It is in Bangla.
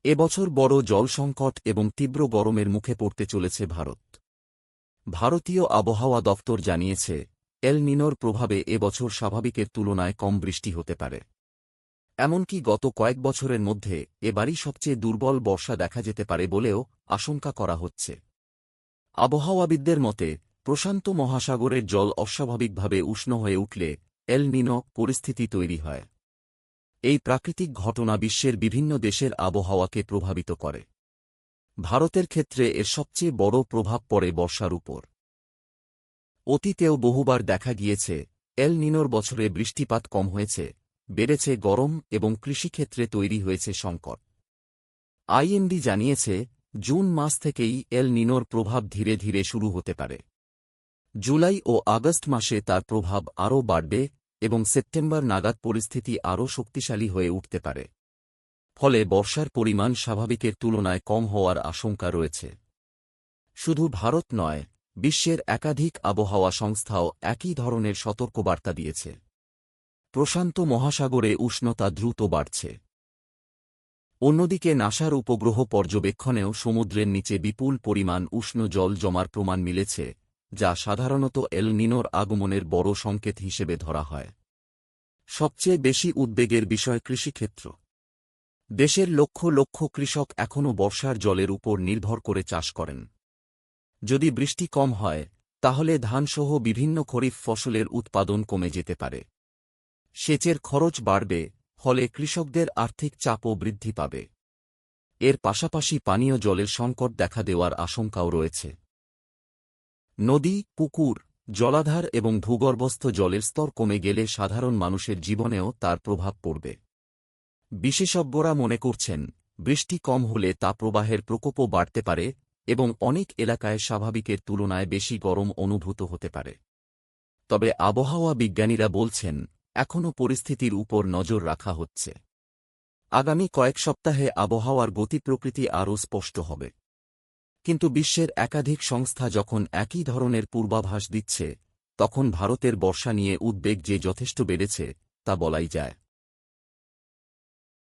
এবছর বড় জল সংকট এবং তীব্র গরমের মুখে পড়তে চলেছে ভারত। ভারতীয় আবহাওয়া দফতর জানিয়েছে, এল নিনোর প্রভাবে এবছর স্বাভাবিকের তুলনায় কম বৃষ্টি হতে পারে। এমনকি গত কয়েক বছরের মধ্যে এবারই সবচেয়ে দুর্বল বর্ষা দেখা যেতে পারে বলেও আশঙ্কা করা হচ্ছে। আবহাওয়াবিদদের মতে, প্রশান্ত মহাসাগরের জল অস্বাভাবিকভাবে উষ্ণ হয়ে উঠলে এল নিনো পরিস্থিতি তৈরি হয়। এই প্রাকৃতিক ঘটনা বিশ্বের বিভিন্ন দেশের আবহাওয়াকে প্রভাবিত করে। ভারতের ক্ষেত্রে এর সবচেয়ে বড় প্রভাব পড়ে বর্ষার উপর। অতীতেও বহুবার দেখা গিয়েছে, এল নিনোর বছরে বৃষ্টিপাত কম হয়েছে, বেড়েছে গরম এবং কৃষিক্ষেত্রে তৈরি হয়েছে সংকট। আইএমডি জানিয়েছে, জুন মাস থেকেই এল নিনোর প্রভাব ধীরে ধীরে শুরু হতে পারে। জুলাই ও আগস্ট মাসে তার প্রভাব আরও বাড়বে এবং সেপ্টেম্বর নাগাদ পরিস্থিতি আরও শক্তিশালী হয়ে উঠতে পারে। ফলে বর্ষার পরিমাণ স্বাভাবিকের তুলনায় কম হওয়ার আশঙ্কা রয়েছে। শুধু ভারত নয়, বিশ্বের একাধিক আবহাওয়া সংস্থাও একই ধরনের সতর্কবার্তা দিয়েছে। প্রশান্ত মহাসাগরে উষ্ণতা দ্রুত বাড়ছে। অন্যদিকে নাসার উপগ্রহ পর্যবেক্ষণেও সমুদ্রের নিচে বিপুল পরিমাণ উষ্ণ জল জমার প্রমাণ মিলেছে, যা সাধারণত এল নিনোর আগমনের বড় সংকেত হিসেবে ধরা হয়। সবচেয়ে বেশি উদ্বেগের বিষয় কৃষিক্ষেত্র। দেশের লক্ষ লক্ষ কৃষক এখনও বর্ষার জলের উপর নির্ভর করে চাষ করেন। যদি বৃষ্টি কম হয়, তাহলে ধানসহ বিভিন্ন খরিফ ফসলের উৎপাদন কমে যেতে পারে। সেচের খরচ বাড়বে, ফলে কৃষকদের আর্থিক চাপও বৃদ্ধি পাবে। এর পাশাপাশি পানীয় জলের সংকট দেখা দেওয়ার আশঙ্কাও রয়েছে। নদী, পুকুর, জলাধার এবং ভূগর্ভস্থ জলের স্তর কমে গেলে সাধারণ মানুষের জীবনেও তার প্রভাব পড়বে। বিশেষজ্ঞরা মনে করছেন, বৃষ্টি কম হলে তাপপ্রবাহের প্রকোপও বাড়তে পারে এবং অনেক এলাকায় স্বাভাবিকের তুলনায় বেশি গরম অনুভূত হতে পারে। তবে আবহাওয়া বিজ্ঞানীরা বলছেন, এখনও পরিস্থিতির উপর নজর রাখা হচ্ছে। আগামী কয়েক সপ্তাহে আবহাওয়ার গতি প্রকৃতি আরও স্পষ্ট হবে। কিন্তু বিশ্বের একাধিক সংস্থা যখন একই ধরনের পূর্বাভাস দিচ্ছে, তখন ভারতের বর্ষা নিয়ে উদ্বেগ যে যথেষ্ট বেড়েছে, তা বলাই যায়।